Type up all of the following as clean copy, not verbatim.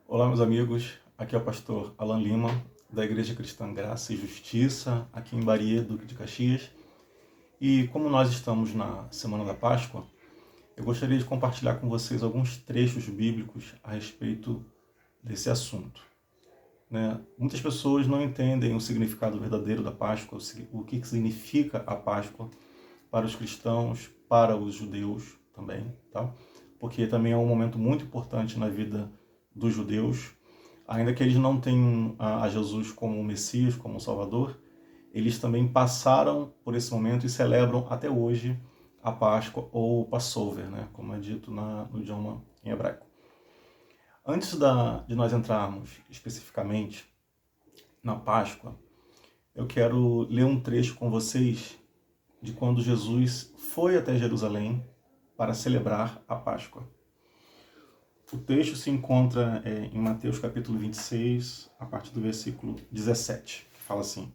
Olá, meus amigos. Aqui é o pastor Alan Lima, da Igreja Cristã Graça e Justiça, aqui em Baria, Duque de Caxias. E como nós estamos na Semana da Páscoa, eu gostaria de compartilhar com vocês alguns trechos bíblicos a respeito desse assunto. Muitas pessoas não entendem o significado verdadeiro da Páscoa, o que significa a Páscoa para os cristãos, para os judeus também, tá? Porque também é um momento muito importante na vida dos judeus. Ainda que eles não tenham a Jesus como o Messias, como o Salvador, eles também passaram por esse momento e celebram até hoje a Páscoa ou Passover, como é dito no idioma em hebraico. Antes de nós entrarmos especificamente na Páscoa, eu quero ler um trecho com vocês de quando Jesus foi até Jerusalém para celebrar a Páscoa. O texto se encontra em Mateus capítulo 26, a partir do versículo 17, que fala assim: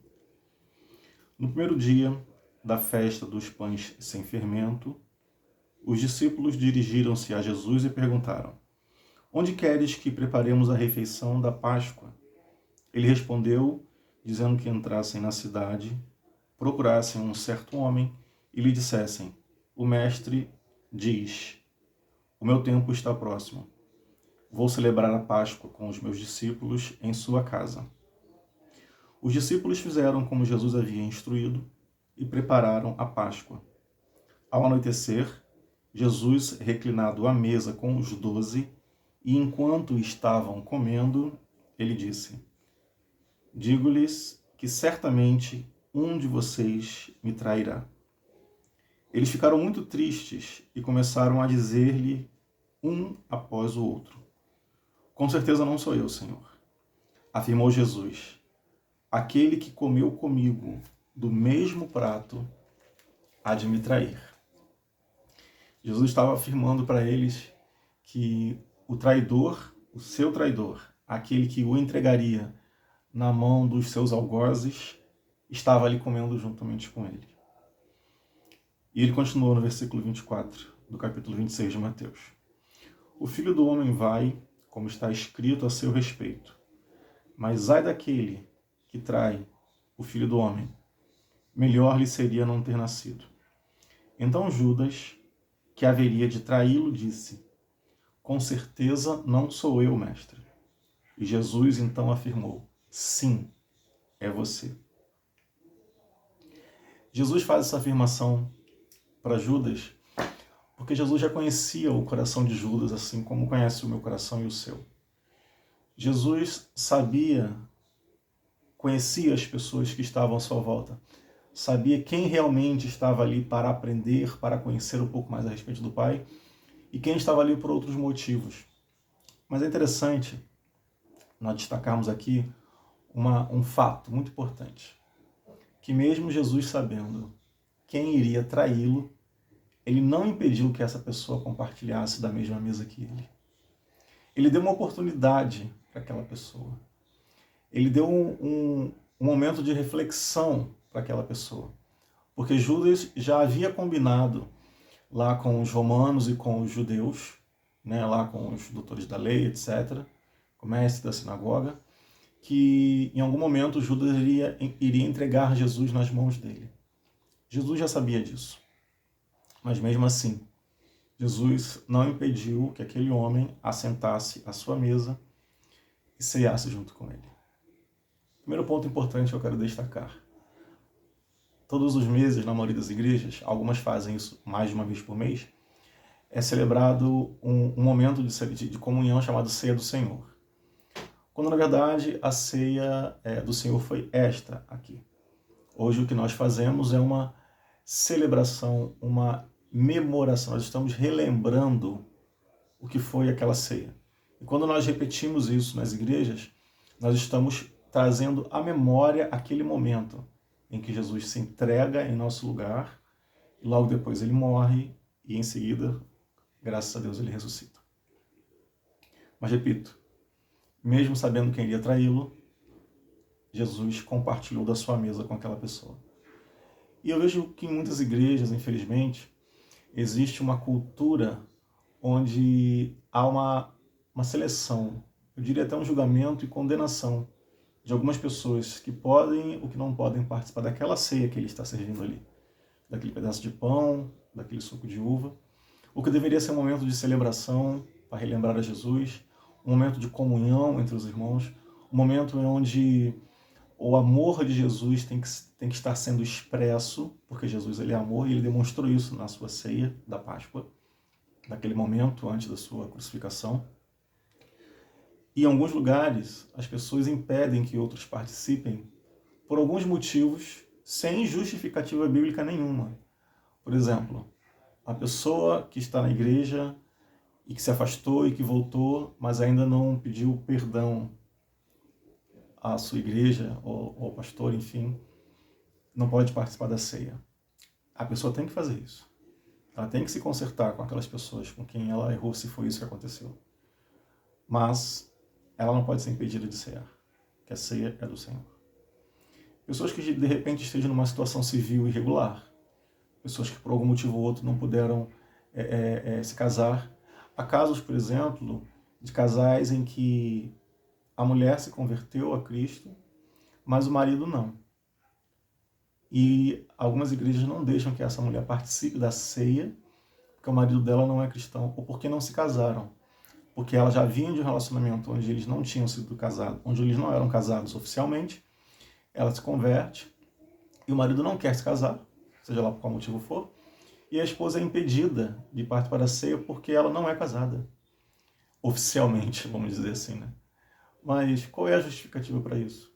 No primeiro dia da festa dos pães sem fermento, os discípulos dirigiram-se a Jesus e perguntaram: Onde queres que preparemos a refeição da Páscoa? Ele respondeu, dizendo que entrassem na cidade, procurassem um certo homem e lhe dissessem: O mestre diz: O meu tempo está próximo. Vou celebrar a Páscoa com os meus discípulos em sua casa. Os discípulos fizeram como Jesus havia instruído e prepararam a Páscoa. Ao anoitecer, Jesus, reclinado à mesa com os 12, e enquanto estavam comendo, ele disse: Digo-lhes que certamente um de vocês me trairá. Eles ficaram muito tristes e começaram a dizer-lhe um após o outro: Com certeza não sou eu, Senhor. Afirmou Jesus: Aquele que comeu comigo do mesmo prato há de me trair. Jesus estava afirmando para eles que o traidor, o seu traidor, aquele que o entregaria na mão dos seus algozes, estava ali comendo juntamente com ele. E ele continuou no versículo 24 do capítulo 26 de Mateus: O Filho do Homem vai, como está escrito a seu respeito, mas ai daquele que trai o Filho do Homem, melhor lhe seria não ter nascido. Então Judas, que haveria de traí-lo, disse: Com certeza não sou eu, mestre. E Jesus então afirmou: Sim, é você. Jesus faz essa afirmação para Judas porque Jesus já conhecia o coração de Judas, assim como conhece o meu coração e o seu. Jesus conhecia as pessoas que estavam à sua volta, sabia quem realmente estava ali para aprender, para conhecer um pouco mais a respeito do Pai, e quem estava ali por outros motivos. Mas é interessante nós destacarmos aqui um fato muito importante, que mesmo Jesus sabendo quem iria traí-lo, ele não impediu que essa pessoa compartilhasse da mesma mesa que ele. Ele deu uma oportunidade para aquela pessoa. Ele deu um momento de reflexão para aquela pessoa. Porque Judas já havia combinado lá com os romanos e com os judeus, lá com os doutores da lei, etc., o mestre da sinagoga, que em algum momento Judas iria entregar Jesus nas mãos dele. Jesus já sabia disso. Mas mesmo assim, Jesus não impediu que aquele homem assentasse à sua mesa e ceasse junto com ele. Primeiro ponto importante que eu quero destacar. Todos os meses, na maioria das igrejas, algumas fazem isso mais de uma vez por mês, é celebrado um momento de comunhão chamado Ceia do Senhor. Quando, na verdade, a ceia do Senhor foi esta aqui. Hoje o que nós fazemos é uma celebração, uma memoração. Nós estamos relembrando o que foi aquela ceia. E quando nós repetimos isso nas igrejas, nós estamos trazendo à memória aquele momento em que Jesus se entrega em nosso lugar, e logo depois ele morre, e em seguida, graças a Deus, ele ressuscita. Mas repito, mesmo sabendo quem iria traí-lo, Jesus compartilhou da sua mesa com aquela pessoa. E eu vejo que em muitas igrejas, infelizmente, existe uma cultura onde há uma seleção eu diria até um julgamento e condenação de algumas pessoas que podem ou que não podem participar daquela ceia que ele está servindo ali, daquele pedaço de pão, daquele suco de uva, o que deveria ser um momento de celebração para relembrar a Jesus, um momento de comunhão entre os irmãos, um momento onde o amor de Jesus tem que estar sendo expresso, porque Jesus ele é amor e ele demonstrou isso na sua ceia da Páscoa, naquele momento antes da sua crucificação. E em alguns lugares, as pessoas impedem que outros participem por alguns motivos sem justificativa bíblica nenhuma. Por exemplo, a pessoa que está na igreja e que se afastou e que voltou, mas ainda não pediu perdão à sua igreja ou ao pastor, enfim, não pode participar da ceia. A pessoa tem que fazer isso. Ela tem que se consertar com aquelas pessoas com quem ela errou, se foi isso que aconteceu. Mas ela não pode ser impedida de cear, que a ceia é do Senhor. Pessoas que de repente estejam numa situação civil irregular, pessoas que por algum motivo ou outro não puderam se casar. Há casos, por exemplo, de casais em que a mulher se converteu a Cristo, mas o marido não. E algumas igrejas não deixam que essa mulher participe da ceia, porque o marido dela não é cristão, ou porque não se casaram. Porque ela já vinha de um relacionamento onde eles não tinham sido casados, onde eles não eram casados oficialmente, ela se converte, e o marido não quer se casar, seja lá por qual motivo for, e a esposa é impedida de participar da ceia porque ela não é casada, oficialmente, vamos dizer assim, né? Mas qual é a justificativa para isso?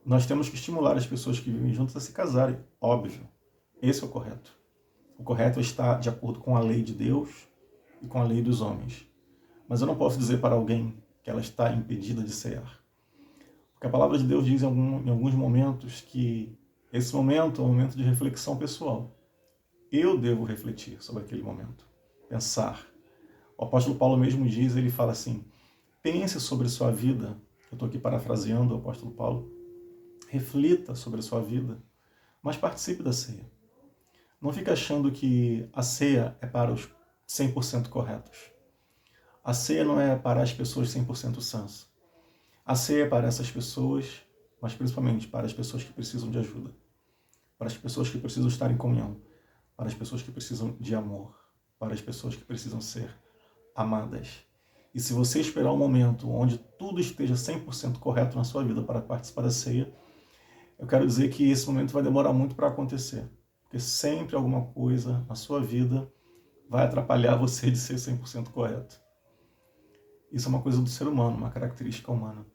Nós temos que estimular as pessoas que vivem juntas a se casarem, óbvio. Esse é o correto. O correto é estar de acordo com a lei de Deus e com a lei dos homens. Mas eu não posso dizer para alguém que ela está impedida de cear. Porque a palavra de Deus diz em alguns momentos que esse momento é um momento de reflexão pessoal. Eu devo refletir sobre aquele momento, pensar. O apóstolo Paulo mesmo diz, ele fala assim, pense sobre sua vida, eu estou aqui parafraseando o apóstolo Paulo, reflita sobre a sua vida, mas participe da ceia. Não fique achando que a ceia é para os 100% corretos. A ceia não é para as pessoas 100% sãs. A ceia é para essas pessoas, mas principalmente para as pessoas que precisam de ajuda, para as pessoas que precisam estar em comunhão, para as pessoas que precisam de amor, para as pessoas que precisam ser amadas. E se você esperar um momento onde tudo esteja 100% correto na sua vida para participar da ceia, eu quero dizer que esse momento vai demorar muito para acontecer, porque sempre alguma coisa na sua vida vai atrapalhar você de ser 100% correto. Isso é uma coisa do ser humano, uma característica humana.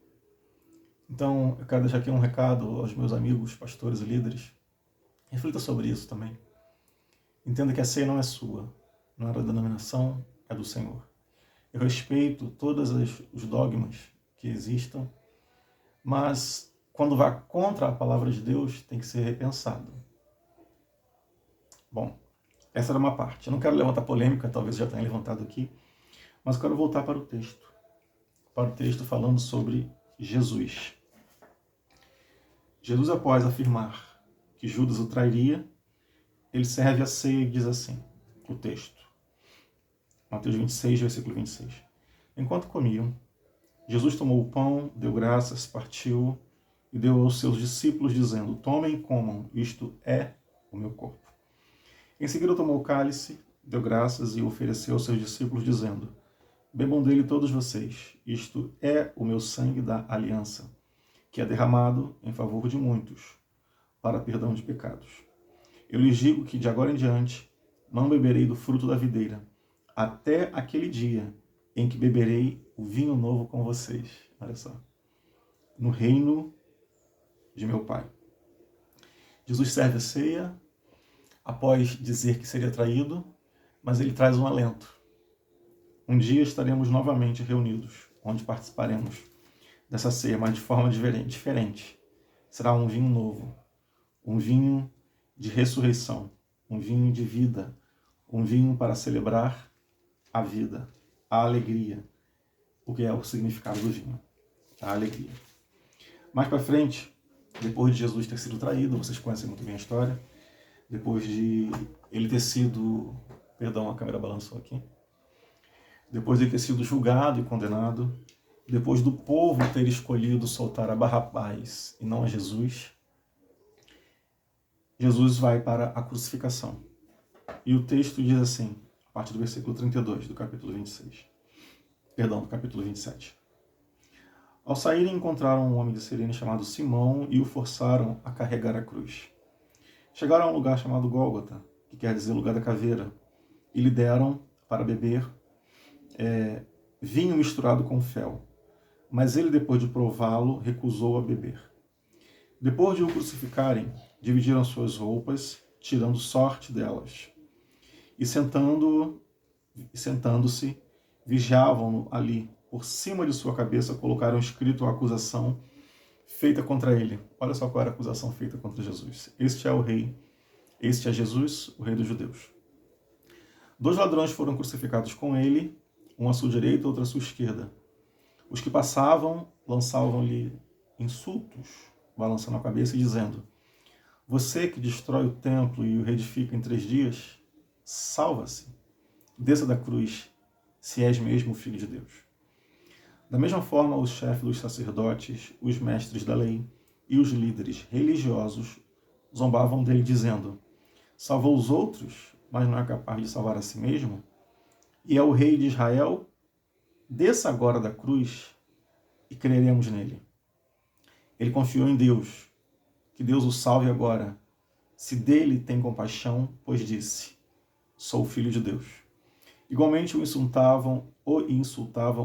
Então, eu quero deixar aqui um recado aos meus amigos, pastores e líderes. Reflita sobre isso também. Entenda que a ceia não é sua, não é da denominação, é do Senhor. Eu respeito todos os dogmas que existam, mas quando vá contra a palavra de Deus, tem que ser repensado. Bom, essa era uma parte. Eu não quero levantar polêmica, talvez já tenha levantado aqui, mas quero voltar para o texto. Para o texto falando sobre Jesus. Jesus, após afirmar que Judas o trairia, ele serve a ceia e diz assim, o texto. Mateus 26, versículo 26. Enquanto comiam, Jesus tomou o pão, deu graças, partiu e deu aos seus discípulos, dizendo, tomem e comam, isto é o meu corpo. Em seguida tomou o cálice, deu graças e ofereceu aos seus discípulos, dizendo, bebam dele todos vocês, isto é o meu sangue da aliança, que é derramado em favor de muitos, para perdão de pecados. Eu lhes digo que de agora em diante não beberei do fruto da videira, até aquele dia em que beberei o vinho novo com vocês. Olha só. No reino de meu Pai. Jesus serve a ceia, após dizer que seria traído, mas ele traz um alento. Um dia estaremos novamente reunidos, onde participaremos dessa ceia, mas de forma diferente. Será um vinho novo, um vinho de ressurreição, um vinho de vida, um vinho para celebrar a vida, a alegria, o que é o significado do vinho, a alegria. Mais para frente, depois de Jesus ter sido traído, vocês conhecem muito bem a história, depois de ele ter sido, perdão, a câmera balançou aqui, depois de ele ter sido julgado e condenado, depois do povo ter escolhido soltar a Barrabás e não a Jesus, Jesus vai para a crucificação. E o texto diz assim, a partir do versículo 32 do capítulo 26. Perdão, do capítulo 27. Ao saírem, encontraram um homem de Cirene chamado Simão e o forçaram a carregar a cruz. Chegaram a um lugar chamado Gólgota, que quer dizer lugar da caveira, e lhe deram para beber vinho misturado com fel. Mas ele, depois de prová-lo, recusou a beber. Depois de o crucificarem, dividiram suas roupas, tirando sorte delas. E sentando-se, vigiavam-no ali. Por cima de sua cabeça colocaram escrito a acusação feita contra ele. Olha só qual era a acusação feita contra Jesus. Este é o rei, este é Jesus, o rei dos judeus. 2 ladrões foram crucificados com ele, um à sua direita, outro à sua esquerda. Os que passavam lançavam-lhe insultos, balançando a cabeça e dizendo: você que destrói o templo e o reedifica em 3 dias, salva-se, desça da cruz, se és mesmo o Filho de Deus. Da mesma forma, os chefes dos sacerdotes, os mestres da lei e os líderes religiosos zombavam dele, dizendo: salvou os outros, mas não é capaz de salvar a si mesmo? E é o rei de Israel? Desça agora da cruz e creremos nele. Ele confiou em Deus, que Deus o salve agora, se dele tem compaixão, pois disse: sou o Filho de Deus. Igualmente o insultavam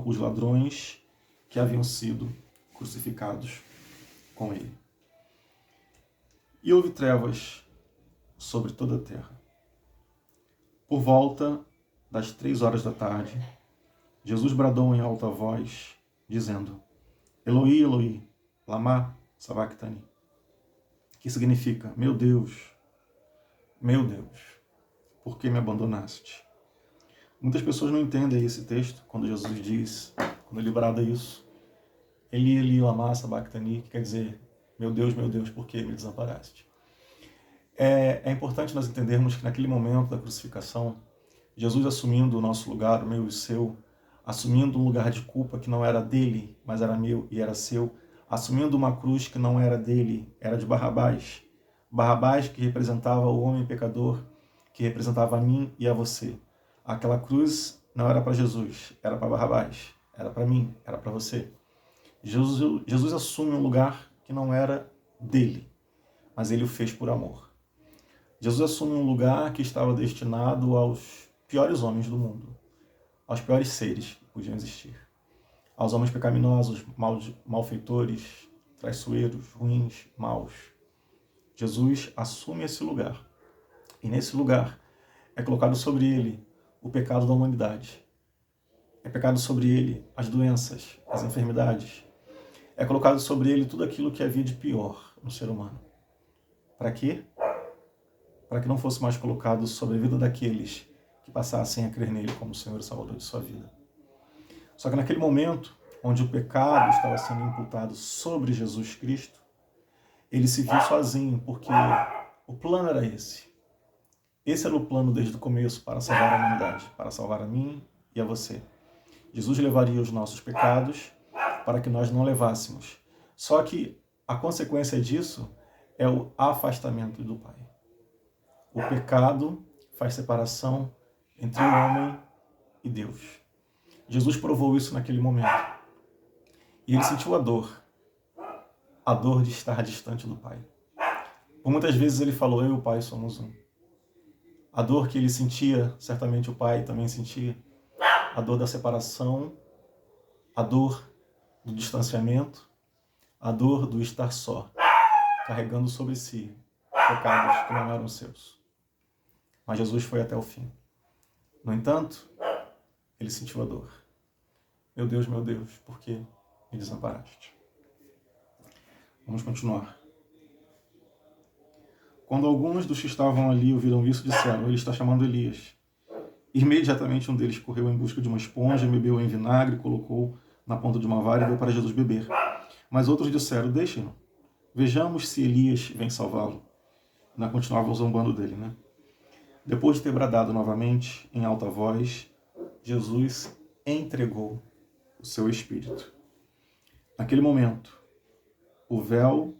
os ladrões que haviam sido crucificados com ele. E houve trevas sobre toda a terra. Por volta das 3 horas da tarde, Jesus bradou em alta voz, dizendo: Eloi, Eloi, lama sabachthani, que significa: meu Deus, por que me abandonaste? Muitas pessoas não entendem esse texto quando Jesus diz, quando ele brada isso, Eli, Eli, lama sabachthani, que quer dizer: meu Deus, por que me desamparaste? É importante nós entendermos que naquele momento da crucificação, Jesus assumindo o nosso lugar, o meu e o seu, assumindo um lugar de culpa que não era dele, mas era meu e era seu, assumindo uma cruz que não era dele, era de Barrabás. Barrabás que representava o homem pecador, que representava a mim e a você. Aquela cruz não era para Jesus, era para Barrabás, era para mim, era para você. Jesus assume um lugar que não era dele, mas ele o fez por amor. Jesus assume um lugar que estava destinado aos piores homens do mundo, aos piores seres que podiam existir, aos homens pecaminosos, malfeitores, traiçoeiros, ruins, maus. Jesus assume esse lugar, e nesse lugar é colocado sobre ele o pecado da humanidade. É pecado sobre ele as doenças, as enfermidades. É colocado sobre ele tudo aquilo que havia de pior no ser humano. Para quê? Para que não fosse mais colocado sobre a vida daqueles que passassem a crer nele como Senhor e Salvador de sua vida. Só que naquele momento, onde o pecado estava sendo imputado sobre Jesus Cristo, ele se viu sozinho, porque o plano era esse. Esse era o plano desde o começo para salvar a humanidade, para salvar a mim e a você. Jesus levaria os nossos pecados para que nós não levássemos. Só que a consequência disso é o afastamento do Pai. O pecado faz separação entre o homem e Deus. Jesus provou isso naquele momento. E ele sentiu a dor de estar distante do Pai. Por muitas vezes ele falou: eu e o Pai somos um. A dor que ele sentia, certamente o Pai também sentia. A dor da separação, a dor do distanciamento, a dor do estar só, carregando sobre si pecados que não eram seus. Mas Jesus foi até o fim. No entanto, ele sentiu a dor. Meu Deus, por que me desamparaste? Vamos continuar. Quando alguns dos que estavam ali ouviram isso, disseram: ele está chamando Elias. Imediatamente um deles correu em busca de uma esponja, bebeu em vinagre, colocou na ponta de uma vara e deu para Jesus beber. Mas outros disseram: deixem-no. Vejamos se Elias vem salvá-lo. Ainda continuavam zombando dele, né? Depois de ter bradado novamente, em alta voz, Jesus entregou o seu espírito. Naquele momento, o véu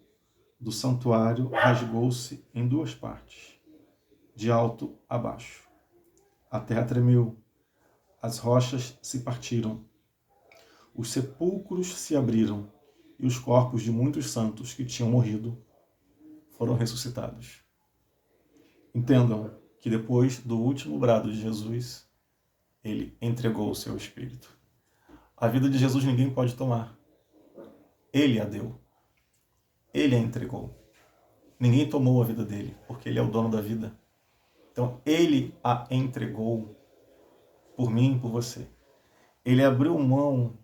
do santuário rasgou-se em duas partes, de alto a baixo. A terra tremeu, as rochas se partiram, os sepulcros se abriram e os corpos de muitos santos que tinham morrido foram ressuscitados. Entendam que depois do último brado de Jesus, ele entregou o seu espírito. A vida de Jesus ninguém pode tomar. Ele a deu. Ele a entregou. Ninguém tomou a vida dele, porque ele é o dono da vida. Então, ele a entregou por mim e por você. Ele abriu mão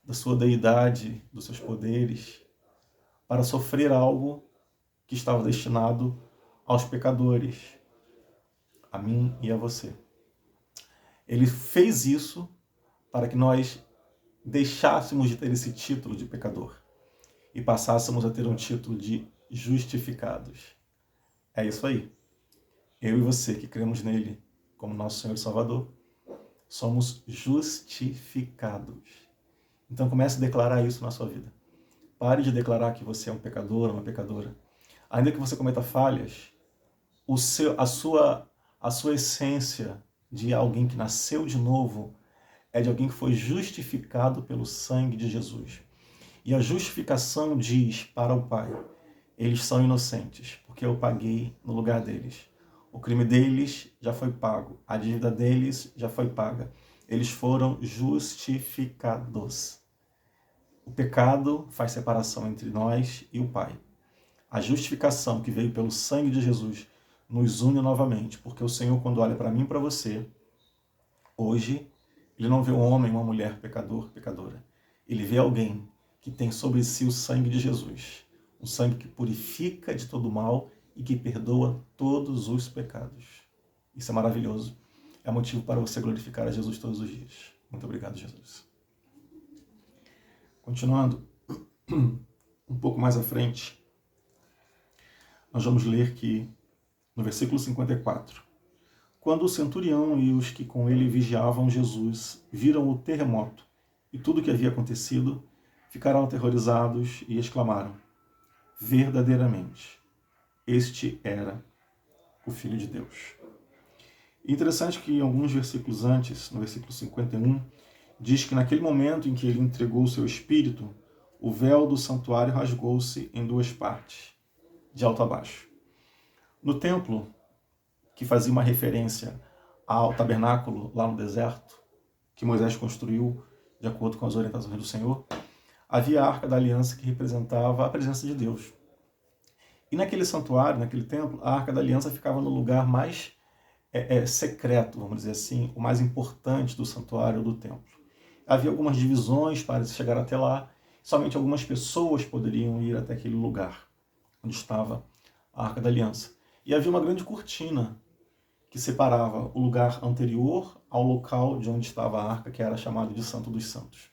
da sua deidade, dos seus poderes, para sofrer algo que estava destinado aos pecadores, a mim e a você. Ele fez isso para que nós deixássemos de ter esse título de pecador e passássemos a ter um título de justificados. É isso aí. Eu e você que cremos nele como nosso Senhor e Salvador, somos justificados. Então comece a declarar isso na sua vida. Pare de declarar que você é um pecador, uma pecadora. Ainda que você cometa falhas, a sua essência de alguém que nasceu de novo é de alguém que foi justificado pelo sangue de Jesus. E a justificação diz para o Pai: eles são inocentes, porque eu paguei no lugar deles. O crime deles já foi pago, a dívida deles já foi paga. Eles foram justificados. O pecado faz separação entre nós e o Pai. A justificação que veio pelo sangue de Jesus nos une novamente, porque o Senhor, quando olha para mim e para você, hoje, ele não vê um homem, uma mulher pecador, pecadora. Ele vê alguém que tem sobre si o sangue de Jesus, um sangue que purifica de todo mal e que perdoa todos os pecados. Isso é maravilhoso. É motivo para você glorificar a Jesus todos os dias. Muito obrigado, Jesus. Continuando, um pouco mais à frente, nós vamos ler que, no versículo 54, quando o centurião e os que com ele vigiavam Jesus viram o terremoto e tudo o que havia acontecido, ficaram aterrorizados e exclamaram: verdadeiramente, este era o Filho de Deus. E interessante que em alguns versículos antes, no versículo 51, diz que naquele momento em que ele entregou o seu espírito, o véu do santuário rasgou-se em duas partes, de alto a baixo. No templo, que fazia uma referência ao tabernáculo lá no deserto, que Moisés construiu de acordo com as orientações do Senhor, havia a Arca da Aliança que representava a presença de Deus. E naquele santuário, naquele templo, a Arca da Aliança ficava no lugar mais secreto, vamos dizer assim, o mais importante do santuário ou do templo. Havia algumas divisões para chegar até lá, somente algumas pessoas poderiam ir até aquele lugar onde estava a Arca da Aliança. E havia uma grande cortina que separava o lugar anterior ao local de onde estava a arca, que era chamado de Santo dos Santos.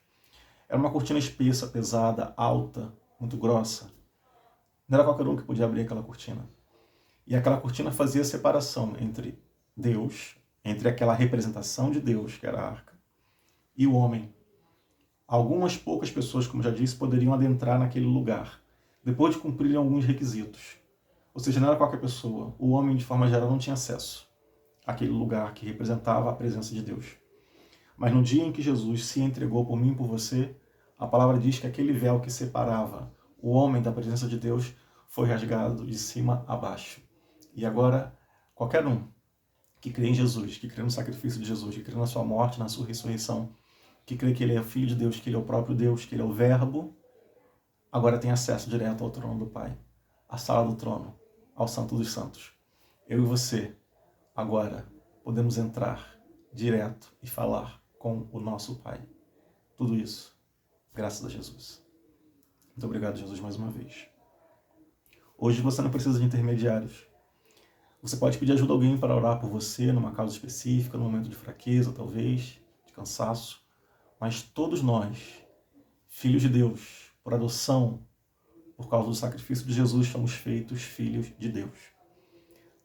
Era uma cortina espessa, pesada, alta, muito grossa. Não era qualquer um que podia abrir aquela cortina. E aquela cortina fazia separação entre Deus, entre aquela representação de Deus, que era a arca, e o homem. Algumas poucas pessoas, como já disse, poderiam adentrar naquele lugar, depois de cumprirem alguns requisitos. Ou seja, não era qualquer pessoa. O homem, de forma geral, não tinha acesso àquele lugar que representava a presença de Deus. Mas no dia em que Jesus se entregou por mim e por você, a palavra diz que aquele véu que separava o homem da presença de Deus foi rasgado de cima a baixo. E agora, qualquer um que crê em Jesus, que crê no sacrifício de Jesus, que crê na sua morte, na sua ressurreição, que crê que ele é o Filho de Deus, que ele é o próprio Deus, que ele é o Verbo, agora tem acesso direto ao trono do Pai, à sala do trono, ao Santo dos Santos. Eu e você, agora, podemos entrar direto e falar com o nosso Pai. Tudo isso, graças a Jesus. Muito obrigado, Jesus, mais uma vez. Hoje você não precisa de intermediários. Você pode pedir ajuda a alguém para orar por você, numa causa específica, num momento de fraqueza, talvez, de cansaço. Mas todos nós, filhos de Deus, por adoção, por causa do sacrifício de Jesus, fomos feitos filhos de Deus.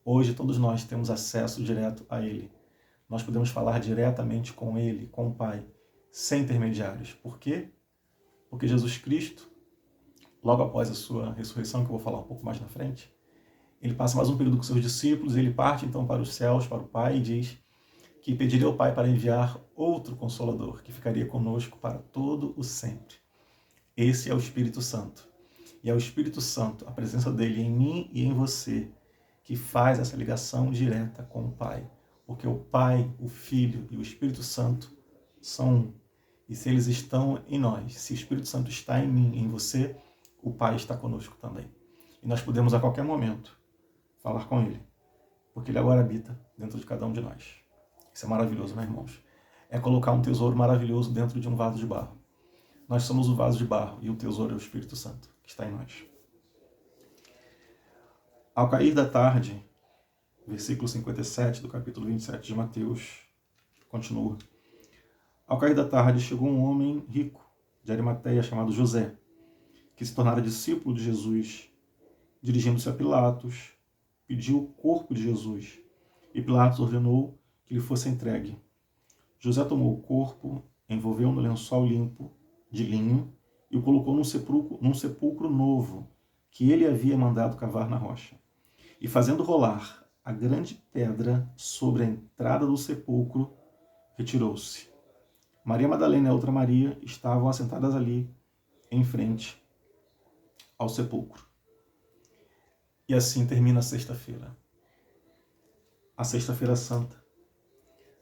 Hoje todos nós temos acesso direto a Ele. Nós podemos falar diretamente com Ele, com o Pai, sem intermediários. Por quê? Porque Jesus Cristo, logo após a sua ressurreição, que eu vou falar um pouco mais na frente, ele passa mais um período com seus discípulos, ele parte então para os céus, para o Pai, e diz que pediria ao Pai para enviar outro Consolador, que ficaria conosco para todo o sempre. Esse é o Espírito Santo. E é o Espírito Santo, a presença dele em mim e em você, que faz essa ligação direta com o Pai. Porque o Pai, o Filho e o Espírito Santo são um. E se eles estão em nós, se o Espírito Santo está em mim e em você, o Pai está conosco também. E nós podemos a qualquer momento falar com ele, porque ele agora habita dentro de cada um de nós. Isso é maravilhoso, meus irmãos. É colocar um tesouro maravilhoso dentro de um vaso de barro. Nós somos o vaso de barro e o tesouro é o Espírito Santo, que está em nós. Ao cair da tarde, versículo 57 do capítulo 27 de Mateus, continua. Ao cair da tarde, chegou um homem rico, de Arimateia, chamado José, que se tornara discípulo de Jesus. Dirigindo-se a Pilatos, pediu o corpo de Jesus, e Pilatos ordenou que lhe fosse entregue. José tomou o corpo, envolveu no lençol limpo, de linho, e o colocou num sepulcro novo, que ele havia mandado cavar na rocha. E fazendo rolar a grande pedra sobre a entrada do sepulcro, retirou-se. Maria Madalena e a outra Maria estavam assentadas ali, em frente ao sepulcro. E assim termina a sexta-feira. A sexta-feira santa.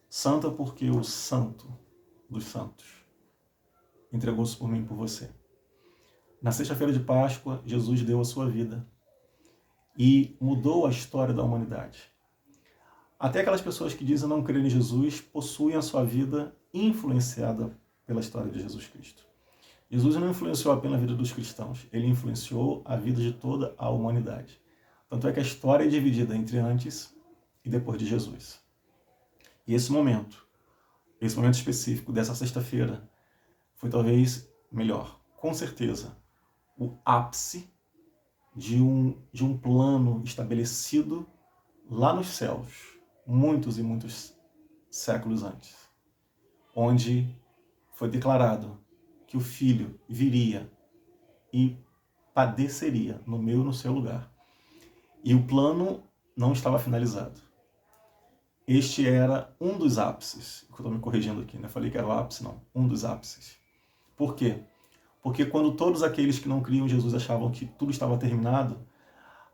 Santa porque o santo dos santos entregou-se por mim e por você. Na sexta-feira de Páscoa, Jesus deu a sua vida e mudou a história da humanidade. Até aquelas pessoas que dizem não crer em Jesus possuem a sua vida influenciada pela história de Jesus Cristo. Jesus não influenciou apenas a vida dos cristãos, ele influenciou a vida de toda a humanidade. Tanto é que a história é dividida entre antes e depois de Jesus. E esse momento específico dessa sexta-feira, foi talvez melhor, com certeza, o ápice de um plano estabelecido lá nos céus, muitos e muitos séculos antes, onde foi declarado que o Filho viria e padeceria no meu e no seu lugar. E o plano não estava finalizado. Este era um dos ápices. Eu estou me corrigindo aqui, né? Falei que era o ápice, não. Um dos ápices. Por quê? Porque quando todos aqueles que não criam em Jesus achavam que tudo estava terminado,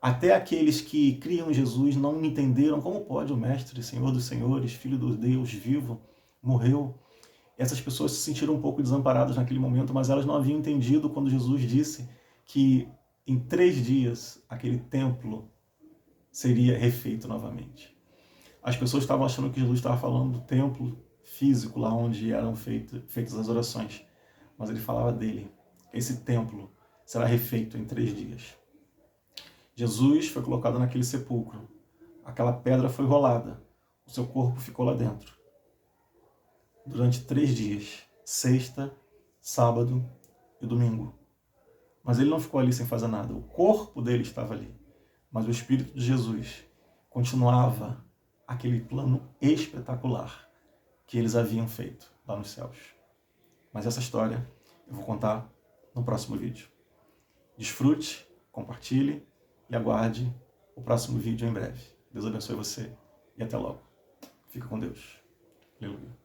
até aqueles que criam em Jesus não entenderam como pode o Mestre, Senhor dos Senhores, Filho do Deus vivo, morreu. Essas pessoas se sentiram um pouco desamparadas naquele momento, mas elas não haviam entendido quando Jesus disse que em 3 dias aquele templo seria refeito novamente. As pessoas estavam achando que Jesus estava falando do templo físico, lá onde eram feitas as orações. Mas ele falava dele. Esse templo será refeito em 3 dias. Jesus foi colocado naquele sepulcro. Aquela pedra foi rolada. O seu corpo ficou lá dentro. Durante 3 dias. Sexta, sábado e domingo. Mas ele não ficou ali sem fazer nada. O corpo dele estava ali. Mas o Espírito de Jesus continuava aquele plano espetacular que eles haviam feito lá nos céus. Mas essa história eu vou contar no próximo vídeo. Desfrute, compartilhe e aguarde o próximo vídeo em breve. Deus abençoe você e até logo. Fica com Deus. Aleluia.